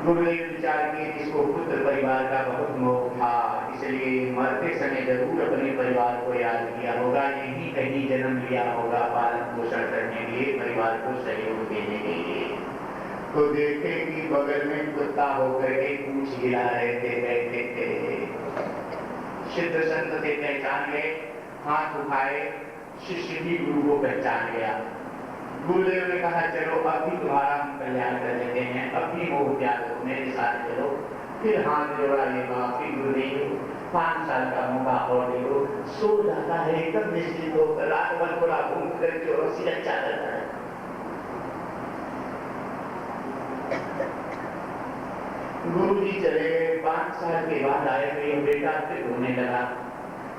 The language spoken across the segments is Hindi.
गुरुदेव विचार किए इसको पुत्र परिवार का बहुत मोह था, इसलिए मरते समय जरूर अपने परिवार को याद किया होगा, यहीं कहीं जन्म लिया होगा पालन पोषण करने के लिए, परिवार को सहयोग देने के लिए। तो देखे कि बगल में कुत्ता होकर के पूंछ हिला रहे थे, बैठे थे। सिद्ध संत से पहचान गए, हाथ उठाए, शिष्य भी गुरु को पहचान गया। गुरुदेव ने कहा चलो अभी तुम्हारा हम कल्याण कर देते हैं, अपनी मोह त्याग दो, मेरे साथ चलो। फिर हाथ जोड़ा ये बाप की गुरुदेव 5 साल का मौका और देखो, सो जाता है एकदम निश्चित होकर, रात भर थोड़ा घूम कर चौरसी अच्छा रहता है। गुरु जी चले गए, 5 साल के बाद आए तो बेटा फिर रोने लगा।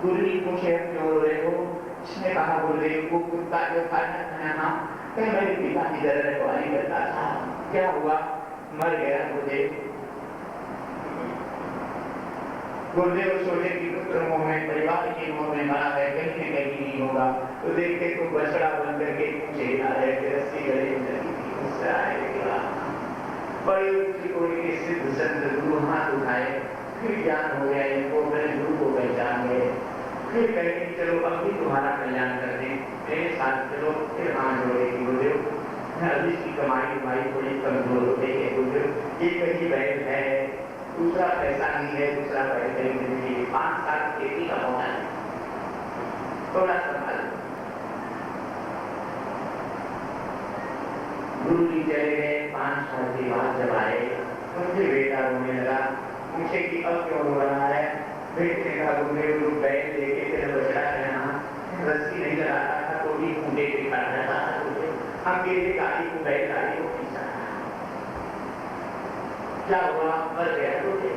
गुरु जी पूछे क्यों रो रहे हो? उसने कहा गुरुदेव को कुत्ता जो था ना, मेरे पिता की तरह रखवाली करता था, क्या हुआ? मर गया गुरुदेव। गुरुदेव सोचे कि पुत्र मोह में, परिवार की मोह में मरा है, कहीं न कहीं नहीं होगा। तो देखते तो बछड़ा बन करके पूछे आ रहे थे, रस्सी गले में लगी थी, उससे आएगा। बड़े कोई के सिद्ध संत गुरु हाथ उठाए, फिर ज्ञान हो गया इनको, अपने गुरु को पहचान गए। फिर कहेंगे चलो अब भी तुम्हारा कल्याण कर दें, मेरे साथ चलो। फिर हाथ जोड़े गुरुदेव, अभी की कमाई तुम्हारी थोड़ी कमजोर हो गई है गुरुदेव, एक ही बैल है, दूसरा पैसा नहीं है, दूसरा पैसे नहीं है, 5 साल खेती का मौका है, थोड़ा संभाल। गुरु जी चले गए, 5 साल के बाद जब आए उनसे बेटा रोने लगा। पूछे कि अब क्यों रो रहा है? बेटे ने कहा गुरुदेव लोग बैल लेके तेरा बछड़ा है ना, रस्सी नहीं लगाता था तो भी खूंटे पे खड़ा रहता था, तुझे अकेले गाड़ी को बैल गाड़ी को पीछा, क्या हुआ? मर गया तुझे।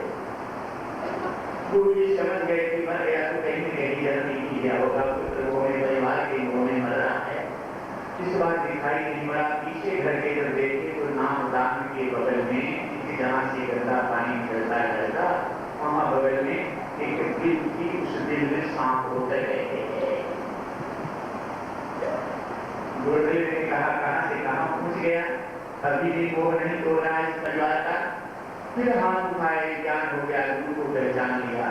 गुरु जी समझ गए कि मर गया तो कहीं न कहीं जन्म नहीं किया होगा, पुत्र को मेरे परिवार के मुंह में मर रहा है। इस बात दिखाई नहीं पड़ा। पीछे घर के जब देखे तो नाम दान के बगल में जहाँ से गंदा पानी निकलता रहता, वहां बगल में एक दिल की, उस दिल में सांप होते रहते हैं। गुरुदेव ने कहा कहां से कहां पहुंच गया, अभी भी मोह नहीं तोड़ रहा इस परिवार का। फिर हाथ उठाए, ज्ञान हो गया, गुरु को पहचान लिया।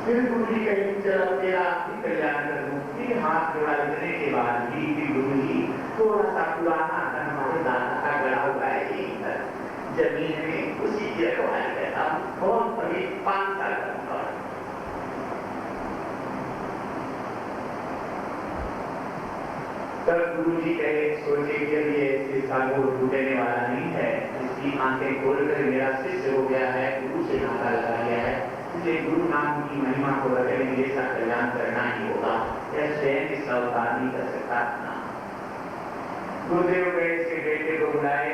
फिर गुरु जी कहीं चलो तेरा भी कल्याण कर दूं। फिर हाथ जोड़ा लेने के बाद भी गुरु जी थोड़ा सा पुराना धन हमारे दादा का गड़ा हुआ है जमीन में, उसी की रखवाली करता हूं, बहुत अभी 5 साल का। तब गुरु जी कहे सोचे कि अभी ऐसे सागो टूटने वाला नहीं है, इसकी आंखें खोलकर मेरा शिष्य हो गया है, गुरु से नाता लगा गया है, इसलिए गुरु नाम की महिमा को रखने मेरे साथ कल्याण करना ही होगा, यह स्वयं इस अवतार नहीं कर सकता अपना। गुरुदेव कहे इसके बेटे को बुलाए,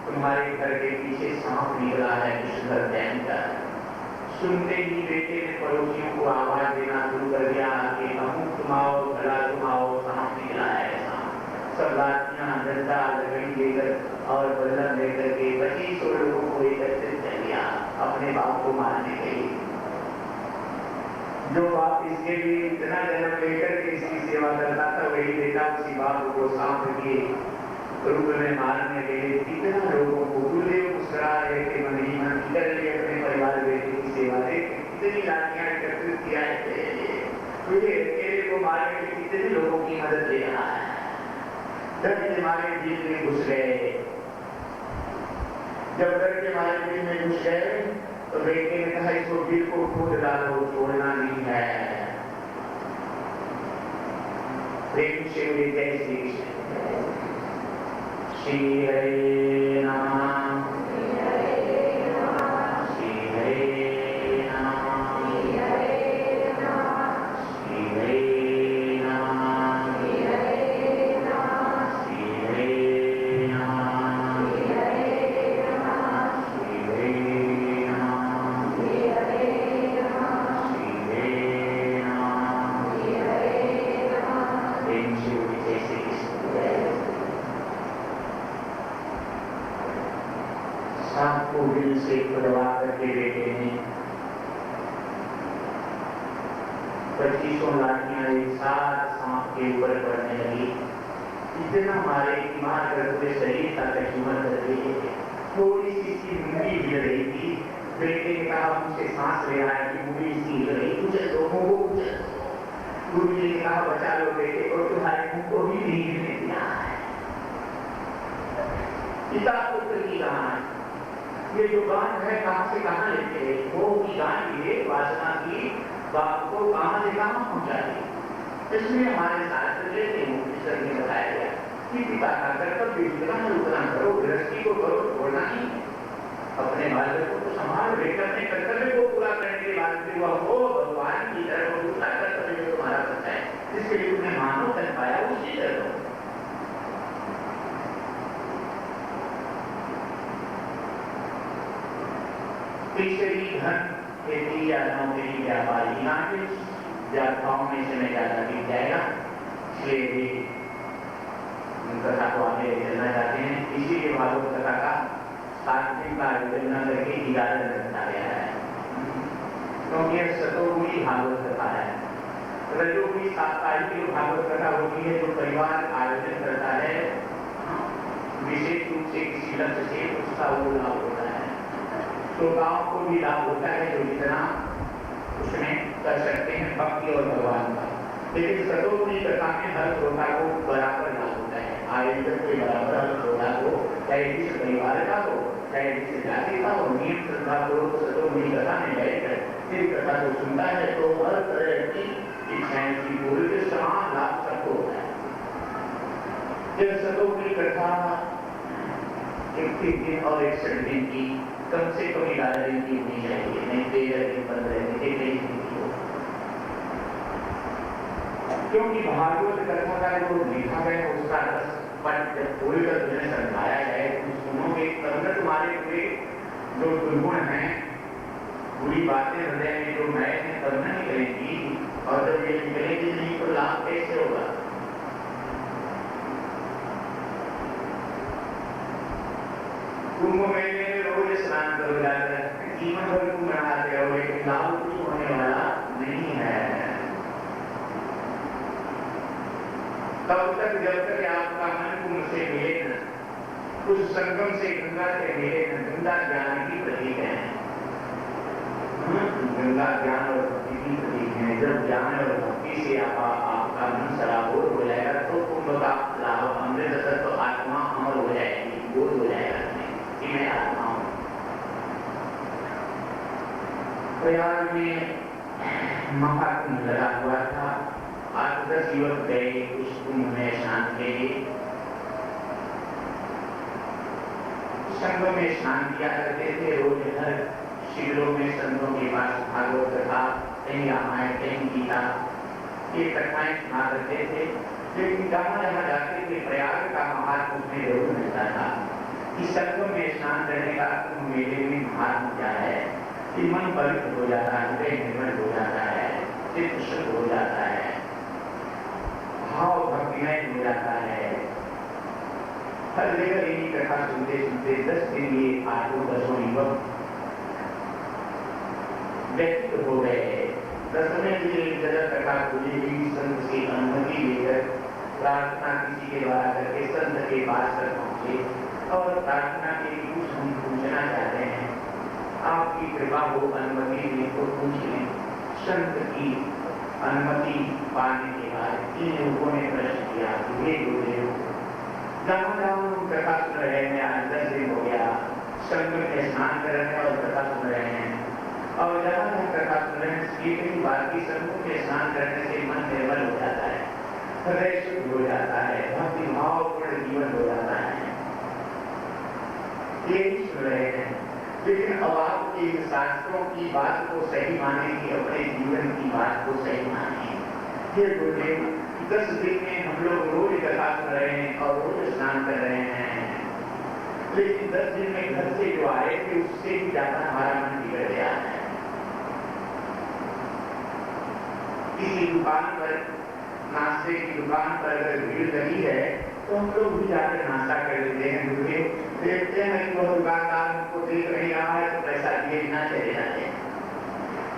तुम्हारे घर के पीछे सांप निकला है विषधर भयंकर। सुनते ही बेटे ने पड़ोसियों को आवाज देना शुरू कर दिया कि अमुक तुमाओ, भला तुमाओ, सांप निकला है। सब लाठियां, डंडा, लकड़ी लेकर और बल्लम लेकर के 25 लोगों को एकत्रित कर लिया अपने बाप को मारने के लिए। जो बाप इसके लिए इतना जन्म लेकर के इसकी सेवा करता था, वही बेटा उसी बाप को सांप के रूप में मारने के लिए कितना लोगों को गुरुदेव मुस्कुरा रहे थे, मन ही मन कर लिए अपने परिवार बेटे की सेवा से, कितनी लाठियां एकत्रित किया है, मुझे अकेले को मारने के कितने लोगों की मदद ले रहा है। डर के मारे दिल में घुस गए, जब डर के मारे दिल में घुस गए तो बेटे ने कहा इसको दिल को खोद डालो, छोड़ना नहीं है। प्रेम से वे जय श्री कृष्ण। श्री हरे नमः, श्री हरे नमः, श्री हरे नमः, श्री हरे नमः, श्री हरे नमः, श्री हरे नमः, श्री हरे नमः, श्री हरे नमः, श्री हरे नमः, श्री हरे नमः, श्री हरे नमः, श्री हरे नमः। प्रेम से जय श्री कृष्ण। सांप को दिल से खुदवा करके बेटे ने 25 लाठियां एक साथ सांप के ऊपर पड़ने लगी। इतना मारे कि मार कर पूरे शरीर का कचूमर कर दिए, थोड़ी सी इसकी मुंडी हिल रही थी। बेटे ने कहा मुझसे सांस ले रहा है कि मुंडी इसकी हिल रही, कुचल दो मुंह को कुचल दो। गुरु जी ने कहा बचा लो बेटे, और तुम्हारे मुंह को भी नहीं हिलने दिया है। पिता पुत्र की कहानी, ये जो गान है कहां से कहां लेते हैं, वो की गान ये वासना की बात को कहां से कहां पहुंचा दी। इसमें हमारे शास्त्र लेते मुक्ति में बताया गया कि पिता का कर्तव्य इतना उतना करो, गृहस्थी को करो, छोड़ना नहीं, अपने बालकों को संभाल, बेटे अपने कर्तव्य को पूरा करने के बाद फिर वह हो भगवान की तरफ दूसरा कर्तव्य जो तुम्हारा बनता है, जिसके लिए तुमने मानव कर पाया उसी तरह। तीसरी धन खेती या नौकरी व्यापारी, यहाँ के व्यापारों में समय ज्यादा बीत जाएगा, इसलिए भी कथा को आगे चलना चाहते हैं। इसी के भागवत कथा का 7 दिन का आयोजन न करके 11 दिन रखा गया है, क्योंकि यह सतोगुणी भागवत कथा है। रजोगुणी साप्ताहिक जो भागवत कथा होती है, जो परिवार आयोजन करता है विशेष रूप से किसी लक्ष्य से, उसका वो लाभ होता है, तो गांव को भी लाभ होता है जो जितना उसमें कर सकते हैं भक्ति और भगवान का। लेकिन सतोगुणी कथा में हर श्रोता को बराबर लाभ होता है, आयोजन के बराबर हर श्रोता को, चाहे जिस परिवार का हो, चाहे जिस जाति का हो, नियम श्रद्धा पूर्वक सतोगुणी कथा में बैठकर इस कथा को सुनता है तो हर तरह की इच्छाएं की पूरी के समान लाभ सबको होता है। जब सतोगुणी कथा 31 दिन और 61 दिन की कम से कम 11 दिन की होनी चाहिए, नहीं 13 दिन 15 दिन 21 दिन की हो, क्योंकि भागवत कथा का जो लिखा गया उसका रस पट जब पूरी तरह से समझाया जाए तो सुनोगे तब तुम्हारे पूरे जो दुर्गुण हैं, बुरी बातें हृदय में जो नए हैं तब न निकलेंगी, और जब ये निकलेगी नहीं तो लाभ कैसे होगा। कुंभ मेले में रोज स्नान करो जाकर, जीवन भर कुंभ नहाते रहो, लेकिन लाभ कुछ होने वाला नहीं है। तब तक जब तक आपका मन कुंभ से मिले न, उस संगम से गंगा से मिले न, गंगा ज्ञान की प्रतीक है, गंगा ज्ञान और भक्ति की प्रतीक है। जब ज्ञान और भक्ति से आपका मन सराबोर हो जाएगा तो कुंभ का लाभ अमृत तत्व तो आत्मा अमर हो जाएगी, बोध हो जाएगा कि मैं आत्मा हूं। प्रयाग में महाकुंभ लगा हुआ था, 8-10 युवक गए उस कुंभ में स्नान के लिए। संगम में स्नान किया करते थे, रोज हर शिविरों में संतों के पास भागवत कथा, कहीं रामायण, कहीं गीता, ये कथाएं सुना करते थे। लेकिन जहां जहां जाते थे प्रयाग का महात्म उसमें जरूर मिलता था कि संगम में स्नान करने का कुंभ मेले में महात्म क्या है कि मन पवित्र हो जाता है, हृदय निर्मल हो जाता है, चित्त शुद्ध हो जाता है, भाव भक्तिमय हो जाता है। हर जगह यही कथा सुनते सुनते 10 दिन ये 8-10 युवक व्यक्त हो गए। 10वें दिन जगह कथा खुली हुई, संत की अनुमति लेकर प्रार्थना किसी के द्वारा करके संत के पास तक पहुंचे और प्रार्थना के लिए कुछ हम पूछना चाहते हैं, आपकी कृपा हो, अनुमति दें तो पूछ लें। संत की अनुमति पाने के बाद इन लोगों ने प्रश्न किया कि हे गुरुदेव, जहाँ हम कथा सुन रहे हैं, आज 10 दिन हो गया, संगम में स्नान कर रहे हैं और कथा सुन रहे हैं, और जहाँ हम कथा सुन रहे हैं की बात की संगम में स्नान करने से मन निर्मल हो जाता है, हृदय शुद्ध हो जाता है, भक्ति भावपूर्ण जीवन हो जाता है, ये सुन रहे हैं। लेकिन अब आप इन शास्त्रों की बात को सही माने कि अपने जीवन की बात को सही माने। ये गुरुदेव 10 दिन में हम लोग रोज कथा सुन रहे हैं और रोज स्नान कर रहे हैं, लेकिन 10 दिन में घर से जो आए थे उससे भी ज्यादा हमारा मन बिगड़ गया है। किसी दुकान पर, नाश्ते की दुकान पर अगर भीड़ लगी है तो हम लोग भी जाकर नाश्ता कर लेते हैं। गुरुदेव देखते हैं कि वह दुकानदार उनको देख नहीं रहा है तो पैसा दिए बिना चले जाते हैं।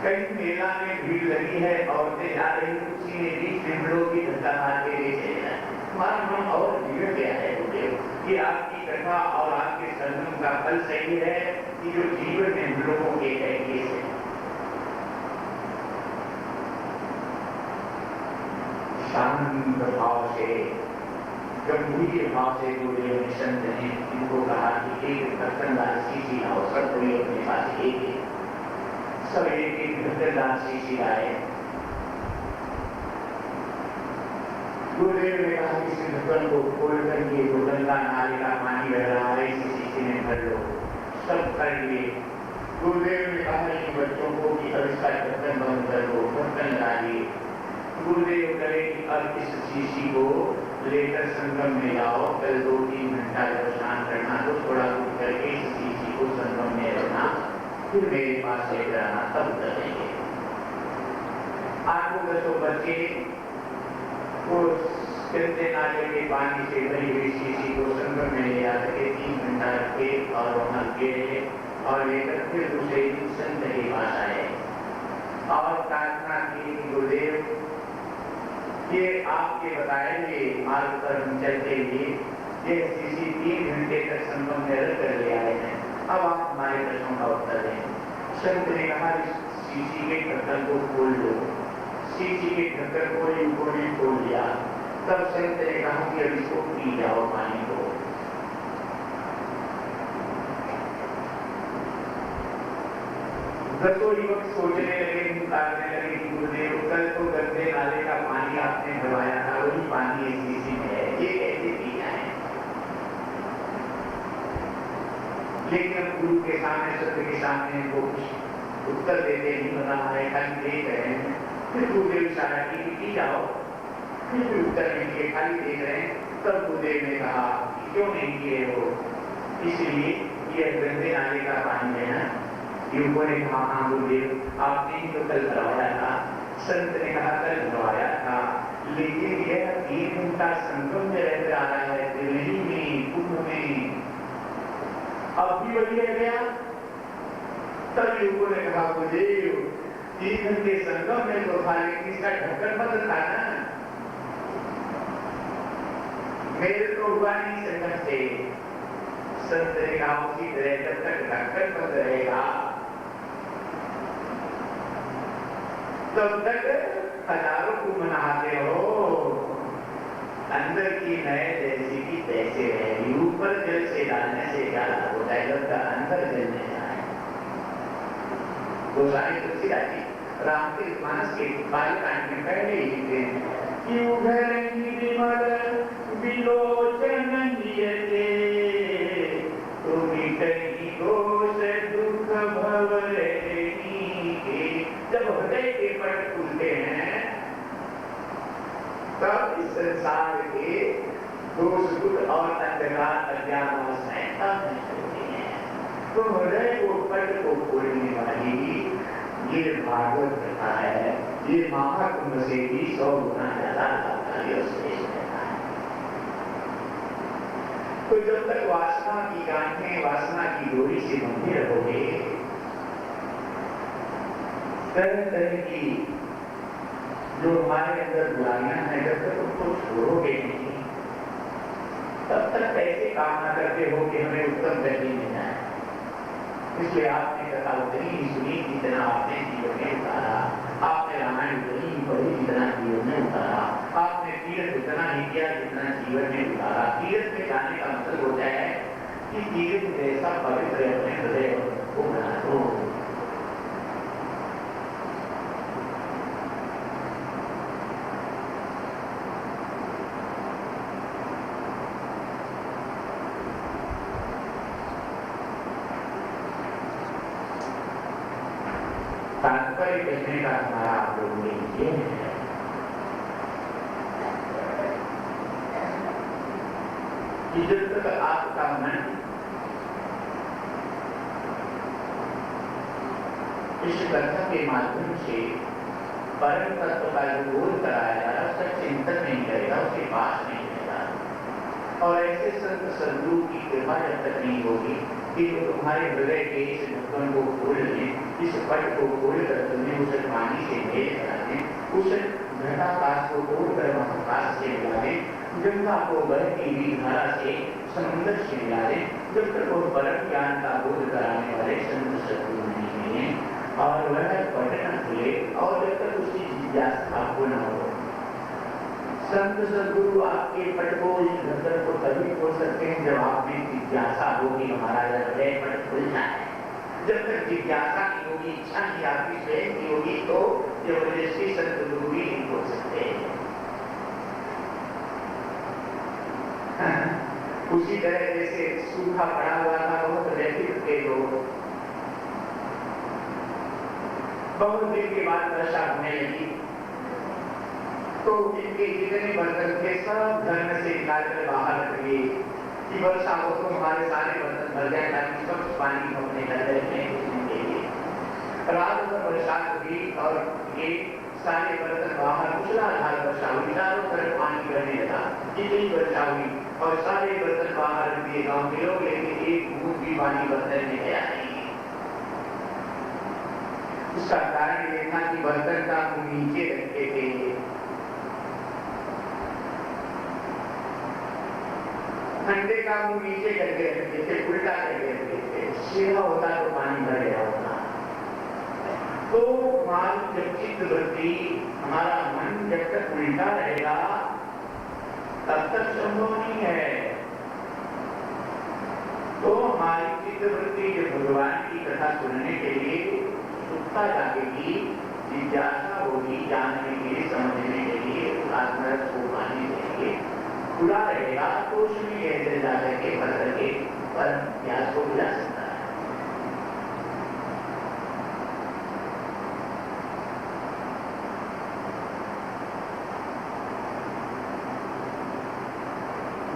कहीं मेला में भीड़ लगी है, औरतें जा रही, उसी में बीच में हम लोग भी धक्का मार के ले चले जाते हैं। हमारा मन और बिगड़ गया है गुरुदेव, कि आपकी कथा और आपके संगम का फल सही है कि जो जीवन में हम लोगों के है ये से शांत भाव से गंभीर भाव से जुड़े संत ने इनको कहा कि एक ढक्कनदार शीशी लाओ, सब कोई अपने पास एक है, सब एक एक ढक्कनदार शीशी लाए। गुरुदेव ने कहा कि इस ढक्कन को खोल करके जो गंगा नाले का पानी बह रहा है इसी शीशी में भर लो, सब कर लिए। गुरुदेव ने कहा इन बच्चों को कि अब इसका ढक्कन बंद कर दो, ढक्कन डालिए। गुरुदेव कहे कि अब इस शीशी को लेकर संगम में जाओ, कल 2-3 घंटा जब स्नान करना तो थोड़ा उठ करके इस शीशी को संगम में रखना, फिर मेरे पास लेकर आना, तब करेंगे। 8-10 बच्चे उस गंदे नाले के पानी से भरी हुई शीशी को संगम में ले जाकर के 3 घंटा रखे और वहां गिरे और लेकर फिर दूसरे दिन संत के पास आए और प्रार्थना की, गुरुदेव ये आपके बताए हुए मार्ग पर हम चलते हुए ये शीशी 3 घंटे तक संगम में रख कर ले आए हैं, अब आप हमारे प्रश्नों का उत्तर दें। संत ने कहा इस शीशी के ढक्कन को खोल दो। शीशी के ढक्कन को इनको ने खोल दिया। तब संत ने कहा कि अब इसको पी जाओ पानी को। दसों युवक सोचने लगे, निकालने लगे कि गुरुदेव कल तो गंदे नाले का पानी आपने भरवाया था, वही पानी इस शीशी में है, ये कैसे पी जाए। लेकिन अब गुरु के सामने, सत्य के सामने वो कुछ उत्तर देते नहीं बना है, खाली देख रहे हैं। फिर गुरुदेव इशारा की कि पी जाओ, फिर भी उत्तर नहीं किए, खाली देख रहे हैं। तब गुरुदेव ने कहा कि क्यों नहीं किए हो, इसलिए ये गंदे नाले का पानी है ना। युवकों ने कहा हाँ गुरुदेव आपने ही तो कल भरवाया था। संत ने कहा कल भरवाया था, लेकिन यह 3 घंटा संगम में रहकर आ रहा है, त्रिवेणी में, कुंभ में, अब भी वही रह गया। तब युवकों ने कहा गुरुदेव 3 घंटे संगम में तो था, लेकिन इसका ढक्कन बंद था ना, मेरे तो हुआ नहीं संगम से। संत ने कहा उसी तरह जब तक ढक्कन बंद रहेगा तब तक हजारों को मनाते हो, अंदर की नए जैसी की तैसे रहेगी। ऊपर जल से डालने से क्या लाभ होता है जब तक अंदर जलने जाए। गोसाई तुलसीदास रामचरितमानस के बालकांड में पहले ही लिखते हैं कि उभरंगी विमल विलोचन नियते तुमी कहीं दोष दुख भवरनी के। जब हृदय के पट खुलते हैं तब इस संसार के दोष दुख और अंधकार अज्ञान अवस्थाएं तब निकलती हैं। तो हृदय को पट को खोलने वाली ये भागवत कथा है, ये महाकुंभ से भी 100 गुना ज्यादा लाभकारी और श्रेष्ठ रहता है। तो जब तक वासना की गांठें वासना की डोरी से बंधे रहोगे, तरह तरह की जो हमारे अंदर बुराइयां हैं जब तक उनको छोड़ोगे नहीं, तब तक कैसे कामना करते हो कि हमें उत्तम गति मिल जाए। इसलिए आपने कथा उतनी ही सुनी जितना आपने जीवन में उतारा, आपने रामायण उतनी ही पढ़ी जितना जीवन में उतारा, आपने तीर्थ उतना ही किया जितना जीवन में उतारा। तीर्थ में जाने का मतलब होता है कि तीर्थ जैसा पवित्र अपने हृदय को बना दो। तात्पर्य कहने का हमारा आप लोगों ने ये है कि जब तक आपका मन इस कथा के माध्यम से परम तत्व का जो बोध कराया उसका चिंतन नहीं करेगा, उसके पास नहीं रहेगा। और ऐसे संत सद्गुरु की कृपा जब तक नहीं होगी कि वो तुम्हारे हृदय के इस ढक्कन को खोल लें, इस पट को खोल कर तुम्हें उस पानी से मेल करा दें, उस घटाकाश को तोड़ कर महाकाश से मिला दें, गंगा को बहती हुई धारा से समुद्र से निकाले जब तक वो परम ज्ञान का बोध कराने वाले संत सद्गुरु नहीं मिले और वह पढ़ न खुले और जब तक उसकी जिज्ञासा आपको न हो। संत सद्गुरु आपके पट को इस घर को तभी खोल सकते हैं जब आप में जिज्ञासा होगी, हमारा हृदय पट खुल जाए। जब तक जिज्ञासा की होगी, इच्छा की आपकी स्वयं की होगी तो जबरदस्ती संत गुरु भी नहीं खोल सकते। उसी तरह जैसे सूखा पड़ा हुआ था बहुत व्यतीत के लोग, बहुत दिन के बाद वर्षा होने लगी तो इनके जितने बर्तन थे सब घर में से निकालकर बाहर रख दिए कि वर्षा हो तो हमारे सारे बर्तन भर जाए ताकि सब पानी अपने घर में के लिए। रात भर बरसात हुई और ये सारे बर्तन बाहर मूसलाधार वर्षा हुई, चारों तरफ पानी बहने लगा। जितनी वर्षा हुई और सारे बर्तन बाहर रख दिए गाँव के लोग, लेकिन एक बूंद भी पानी बर्तन में गया नहीं। उसका कारण यह था कि बर्तन का मुंह नीचे रखे थे। ठंडे का मुंह नीचे करके रखते थे, उल्टा करके रखते थे, सीधा होता तो पानी भर गया होता। तो हमारी जब चित्तवृत्ति, हमारा मन जब तक उल्टा रहेगा तब तक संभव नहीं है। तो हमारी चित्तवृत्ति जब भगवान की कथा सुनने के लिए उत्सुकता जागेगी, जिज्ञासा होगी, जानने के लिए, समझने के लिए, आत्मरस को पाने के लिए खुला रहेगा तो उसमें ऐसे जाकर के भर करके पर ज्ञान को बुला सकता है।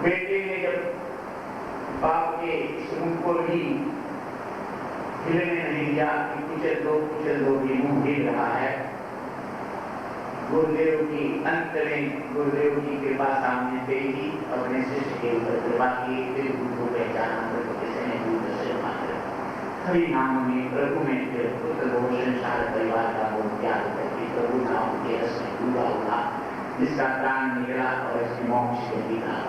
बेटे ने जब बाप के इस मुंह को भी हिलने नहीं दिया कि कुचल दो भी मुंह हिल रहा है, गुरुदेव की अंत में गुरुदेव की कृपा सामने से ही अपने शिष्य के ऊपर कृपा की, फिर गुरु को पहचाना किसी ने गुरु से मात्र हरि नाम में प्रभु में फिर पुत्र वो संसार परिवार का वो त्याग करके प्रभु नाम के रस में डूबा हुआ, जिसका प्राण निकला और इसकी मोक्ष के दिखा।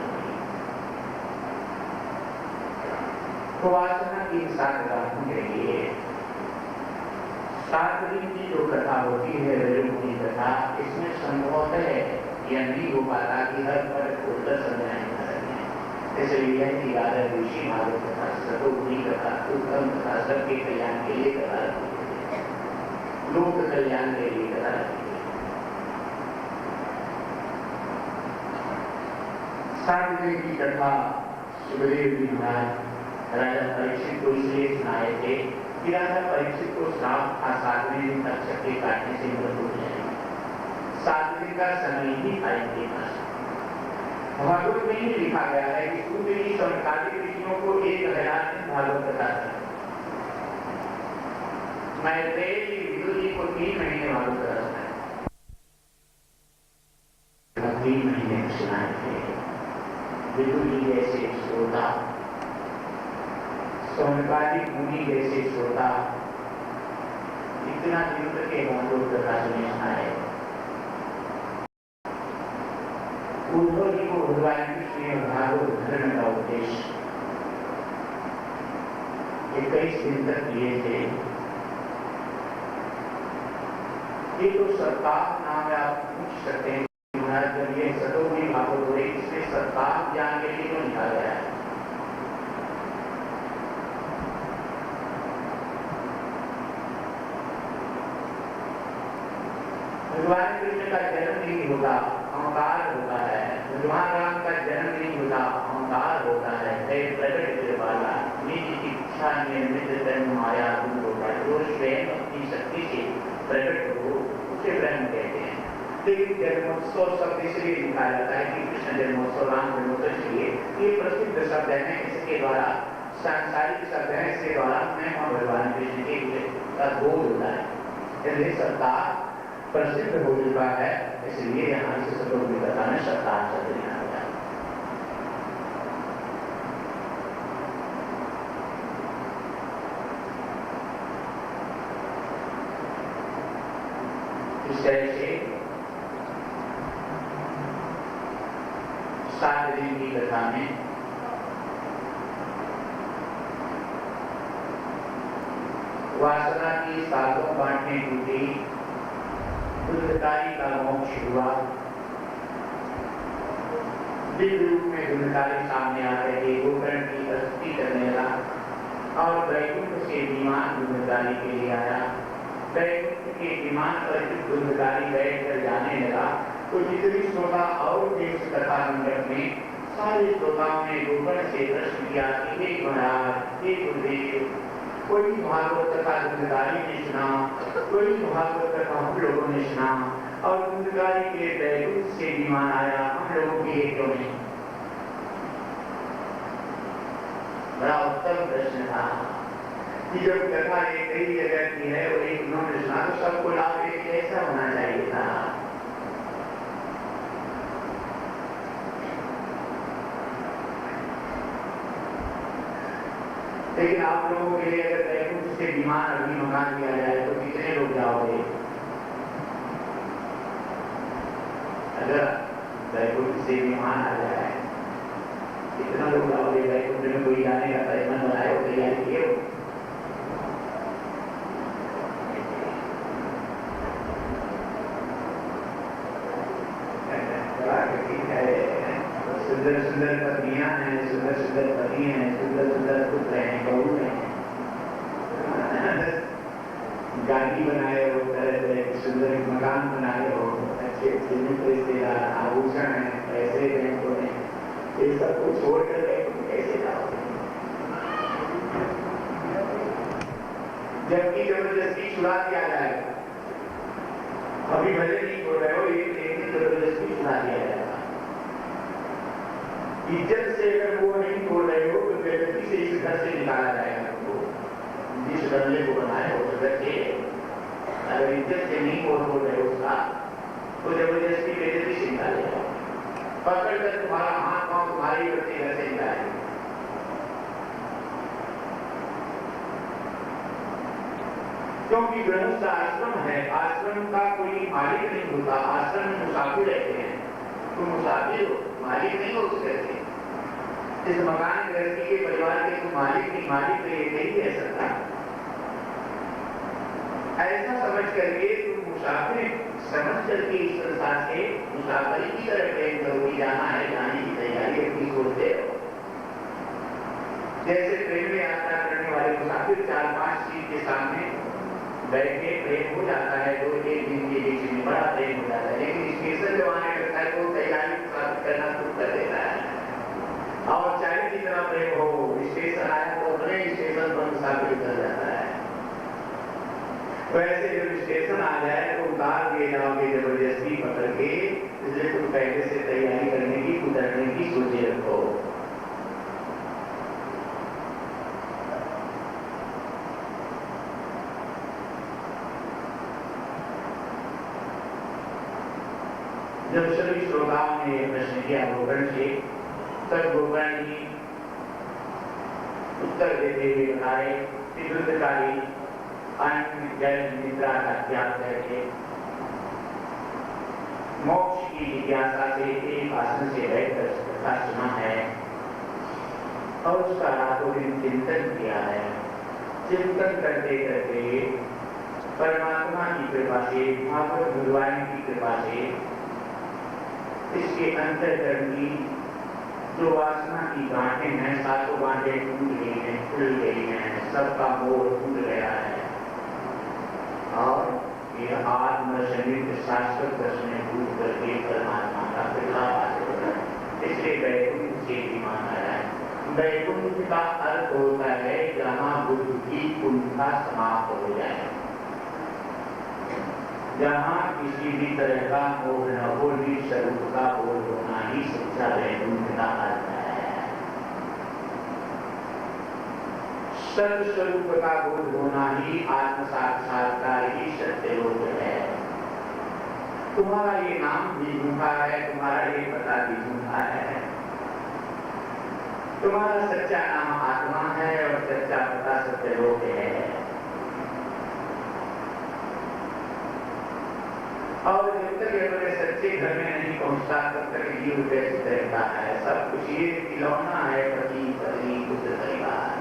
तो वासना की साथ राखों के लिए 7 दिन की जो कथा होती है वेदों की कथा, इसमें संभवतः यह नहीं हो पाता कि हर पर उत्तर समझाए जा सके। इसलिए यह 11 ऋषि भागवत कथा, सतोगुणी कथा, उत्तम कथा, सबके कल्याण के लिए कथा, लोक कल्याण के लिए कथा। 7 दिन की कथा सुखदेव जी महाराज राजा परीक्षित को इसलिए सुनाए थे कि राजा परीक्षित को श्राप था 7वें दिन तक चक्के काटने से मृत्यु हो जाएगी। 7 दिन का समय ही टाइम के पास। भागवत में ही लिखा गया है कि सूर्य की समकालिक ऋषियों को 1000 दिन भागवत कथा था। मैत्रेय जी विदुर जी को 3 महीने भागवत कथा सुनाए, 3 महीने सुनाए थे। विदुर जी जैसे श्रोता, समकालिक मुनि जैसे श्रोता, इतना युद्ध के भागवत कथा सुनना है। उद्धव जी को भगवान कृष्ण ने भागवत धर्म का उपदेश 21 दिन तक किए थे। ये तो सप्ताह नाम आप पूछ सकते हैं, जब ये सतोगुणी भागवत हो रही इसमें सप्ताह ज्ञान के लिए तो लिखा गया है। भगवान कृष्ण का जन्म नहीं होता, अहंकार होता है। भगवान राम का जन्म नहीं होता, अहंकार होता है। प्रकट वाला निज इच्छा निर्मित ब्रह्म माया रूप होता है, जो स्वयं अपनी शक्ति से प्रकट हो उसे ब्रह्म कहते हैं। लेकिन जन्मोत्सव शब्द इसलिए लिखा जाता है कि कृष्ण जन्मोत्सव, राम जन्मोत्सव, इसलिए ये प्रसिद्ध शब्द है, इसके द्वारा सांसारिक शब्द है, इसके द्वारा मैं और भगवान कृष्ण के बोध होता है। इसलिए सप्ताह प्रसिद्ध हो चुका है, इसलिए यहाँ से सतोगुणी कथा में सप्ताह शब्द लिखा गया। इस तरह से 7 दिन की कथा में वासना की सातों गांठें टूटी, धुंधकारी का मोक्ष हुआ। दिव्य रूप में धुंधकारी सामने आ रहे, गोकर्ण की स्तुति करने लगा और वैकुंठ से विमान धुंधकारी के लिए आया। वैकुंठ के विमान पर धुंधकारी बैठ कर जाने लगा तो जितनी श्रोता और देश कथा मंडप में सारे श्रोताओं ने गोकर्ण से प्रश्न किया कि हे महाराज, हे गुरुदेव, कोई भागवत कथा धुंधकारी ने सुना, कोई भागवत कथा हम लोगों ने सुना और धुंधकारी के वैकुंठ से विमान आया हम लोगों के हितों में। बड़ा उत्तम प्रश्न था कि जब कथा एक कई जगह की है और एक उन्होंने सुना तो सबको लाभ एक ऐसा होना चाहिए था। लेकिन आप लोगों के लिए अगर वैकुंठ से विमान अभी मंगा दिया जाए तो कितने लोग जाओगे? अगर वैकुंठ से विमान आ जाए कितना लोग जाओगे? वैकुंठ में कोई जाने का मन बनाए हो, तैयारी किए हो? सुंदर सुंदर पत्नियां हैं, सुंदर सुंदर पति हैं, सुंदर सुंदर पुत्र हैं, बहू हैं, गाड़ी बनाए हो, तरह तरह के सुंदर मकान बनाए हो, अच्छे अच्छे रिश्तेदार, आभूषण है, पैसे बैंकों में, ये सब कुछ छोड़कर कैसे जाओगे? जबकि जबरदस्ती छुड़ा दिया जाएगा। अभी भले नहीं बोल रहे हो, लेकिन जबरदस्ती छुड़ा दिया जाएगा। इज्जत से अगर वो नहीं बोल रहे हो तो बेइज्जती से इस घर से निकाला जाएगा। तो जिस गमले को बनाए हो उस घर से अगर इज्जत से नहीं बोल रहे हो उसका तो जबरदस्ती बेइज्जती से निकालेगा। पकड़ कर तुम्हारा हाथ पांव तुम्हारी बच्चे घर से निकालेंगे। क्योंकि गृहस्थ आश्रम है, आश्रम का कोई मालिक नहीं होता, आश्रम में मुसाफिर रहते हैं। तुम मुसाफिर हो, मालिक नहीं हो उस घर के। इस मकान गृहस्थी के परिवार के तुम मालिक नहीं, मालिक तो ये नहीं है सकता। ऐसा समझ करके तुम मुसाफिर समझ करके इस संसार से मुसाफिरी की तरफ प्रेम करोगी। जाना है, जाने की तैयारी अपनी सोचते हो। जैसे ट्रेन में यात्रा करने वाले मुसाफिर 4-5 सीट के सामने बैठ के प्रेम हो जाता है, 2-1 दिन के बीच में बड़ा प्रेम हो जाता है, लेकिन स्टेशन जो आने लगता है तो तैयारी करना शुरू कर देता है। और चाहे जितना प्रेम हो, स्टेशन आया तो अपने स्टेशन पर मुसाफिर कर जाता है। तो ऐसे जब स्टेशन आ जाए तो उतार दिए जाओगे जबरदस्ती पकड़ के, इसलिए तुम पहले से तैयारी करने की, उतरने की सोचे रखो। जब सभी श्रोताओं ने प्रश्न किया गोकर्ण से, तब गोकर्ण जी उत्तर देते हुए बताए कि धुंधकारी अन्न जल निद्रा का त्याग करके मोक्ष की जिज्ञासा से एक आसन से बैठकर कथा सुना है और उसका रातों दिन चिंतन किया है। चिंतन करते करते परमात्मा की कृपा से, भागवत भगवान की कृपा से इसके अंतर्गत की जो वासना की गांठें हैं, सातों गांठें टूट गई हैं, खुल गई हैं, सबका मोह टूट गया है और ये आत्म संयुक्त शाश्वत दर्शन टूट करके परमात्मा का प्रभाव होता है। इसलिए वैकुंठ से विमान आया है। वैकुंठ का अर्थ होता है जहाँ बुद्ध की कुंठा समाप्त हो जाए, जहाँ किसी भी तरह का मोह न हो, स्वरूप का बोध होना ही सच्चा वैकुंठ का अर्थ है। सत्य स्वरूप का बोध होना ही आत्म साक्षात्कार ही सत्य लोक है। तुम्हारा ये नाम भी झूठा है, तुम्हारा ये पता भी झूठा है। तुम्हारा सच्चा नाम आत्मा है और सच्चा पता सत्य लोक है। और जब तक अपने सच्चे घर में नहीं पहुंचता तब तक जीव व्यस्त रहता है। सब कुछ ये खिलौना है, पति पत्नी पुत्र परिवार।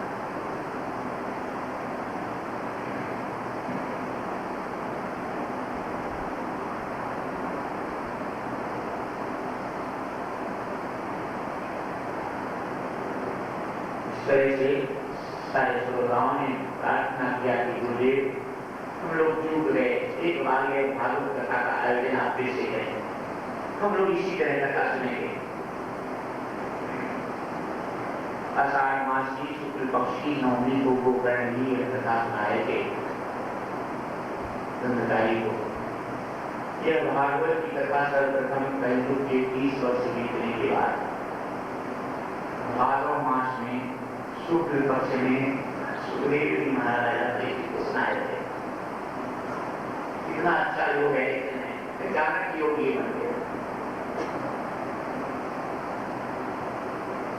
तरह से सारे श्रोताओं ने प्रार्थना किया कि गुरुदेव हम लोग चूक गए, एक बार ये भागवत कथा का आयोजन आप फिर से करें, हम लोग इसी तरह कथा सुनेंगे। आषाढ़ मास की शुक्ल पक्ष की नवमी को गोकर्ण जी कथा सुनाए थे धर्मकारी को। यह भागवत की कथा सर्वप्रथम कलयुग के 30 वर्ष बीतने के बाद भादव मास में शुक्ल पक्ष में सुखदेव जी महाराज को सुनाए थे। कितना अच्छा योग है, अचानक योग ये बन गया।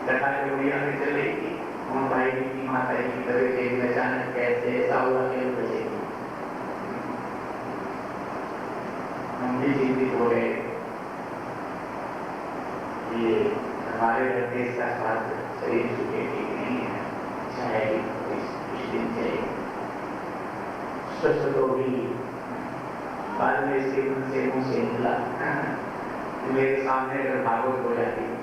कथा जोड़िया में चल रही थी, मोहन भाई जी की माता जी की तबीयत अचानक कैसे ऐसा हुआ कि बचे हम भी चिंतित हो गए। ये हमारे देश का स्वास्थ्य शरीर सुखे ठीक नहीं है, चाहे कुछ दिन से स्वस्थ तो भी बाद में से मुंह से निकला मेरे सामने अगर भागवत हो जाती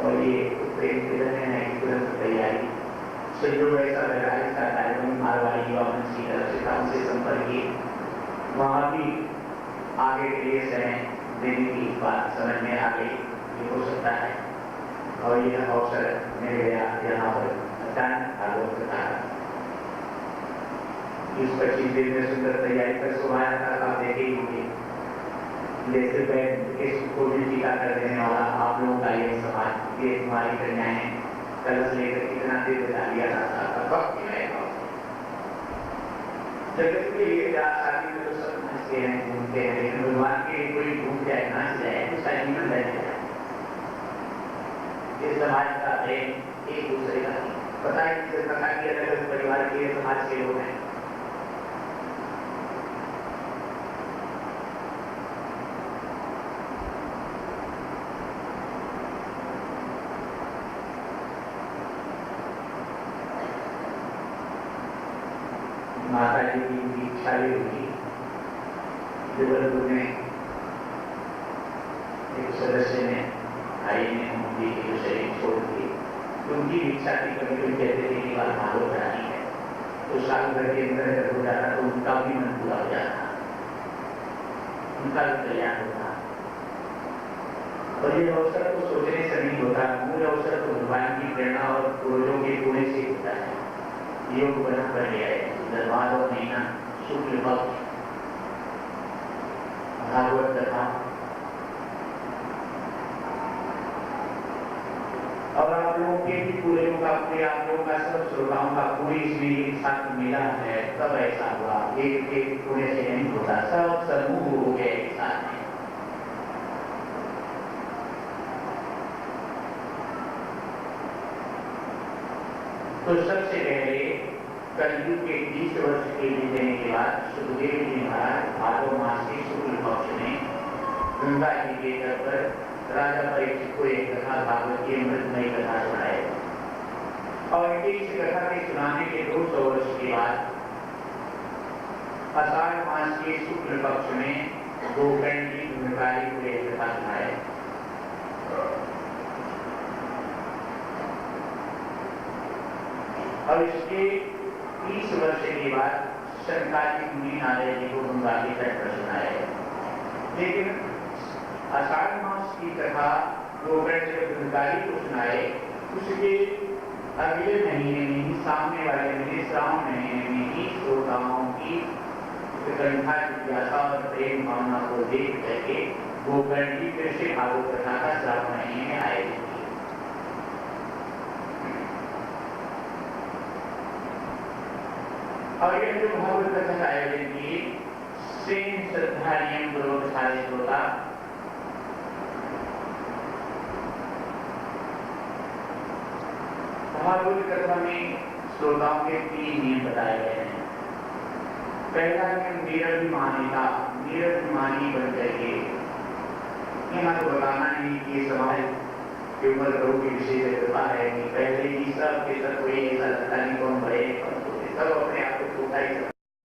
और ये प्रेम किरण है कि तुरंत तैयारी संयोग ऐसा लगा। इसका कार्यक्रम मारवाड़ी युवा मंच की तरफ से था, उनसे संपर्क किए, वहाँ भी आगे के लिए समय देने की बात समझ में आ गई, ये हो सकता है। और यह अवसर मिल गया यहाँ पर अचानक भागवत कथा 20-25 दिन में सुंदर तैयारी कर सुबह था। आप देखे ही होंगे जैसे इस कोविड टीका कर देने वाला आप लोगों का ये समाज, ये हमारी कन्याएं कलश लेकर कितना देर बता दिया जाता था। जगत के लिए शादी में तो सब हंसते हैं घूमते हैं, लेकिन भगवान के लिए कोई घूम जाए नाच जाए उसका जीवन बह जाए। ये समाज का प्रेम एक दूसरे का पता है कि पता कि अलग अलग परिवार के समाज के लोग हैं। माता जी की इच्छा भी हुई, जबलपुर में एक सदस्य ने भाई ने उनकी जो शरीर छोड़ दिए, उनकी इच्छा थी कभी कभी कहते थे कि बात भागवत करानी है, तो साल भर के अंदर हो जाता तो उनका भी मन पूरा हो जाता, उनका भी कल्याण होता। और ये अवसर तो सोचने से नहीं होता, मूल अवसर तो भगवान की प्रेरणा और पूर्वजों के पुण्य से होता है। योग बना कर लिया है भादव महीना शुक्ल पक्ष भागवत कथा। और आप लोगों के भी पूरे आप लोगों का सब श्रोताओं का पूरी इसमें साथ मिला है, तब ऐसा हुआ। एक पूरे से नहीं होता, सब समूह हो गए एक साथ में। तो सबसे पहले कलयुग के 20 वर्ष के बीतने के बाद सुखदेव जी महाराज भादव मास के शुक्ल पक्ष में गंगा जी के तट पर राजा परीक्षित को एक कथा भागवत की अमृतमयी कथा सुनाए। और इस कथा के सुनाने के 200 वर्ष के बाद आषाढ़ मास के शुक्ल पक्ष में गोकर्ण जी धर्मकारी को एक कथा सुनाए। और इसके 30 वर्ष के बाद शंकराचार्य मुनि नारायण जी को गंगा के तट पर सुनाए। लेकिन आषाढ़ मास की कथा गोकर्ण जब धर्मकारी को सुनाए, उसके अगले महीने में ही, सामने वाले महीने श्रावण महीने में ही श्रोताओं की उत्कंठा, जिज्ञासा और प्रेम भावना को देख करके गोकर्ण जी फिर से भागवत कथा का श्रावण महीने में आयोजित किया। और यह जो भागवत कथा का आयोजन किए, सेम श्रद्धा नियम पूर्वक सारे श्रोता भागवत कथा में श्रोताओं के 3 नियम बताए गए हैं। पहला नियम निरभिमानिता, निरभिमानी बन करके यहाँ तो बताना नहीं कि समाज के ऊपर प्रभु की विशेष कृपा है कि पहले ही सब के सब कोई ऐसा लगता नहीं कौन बड़े सब अपने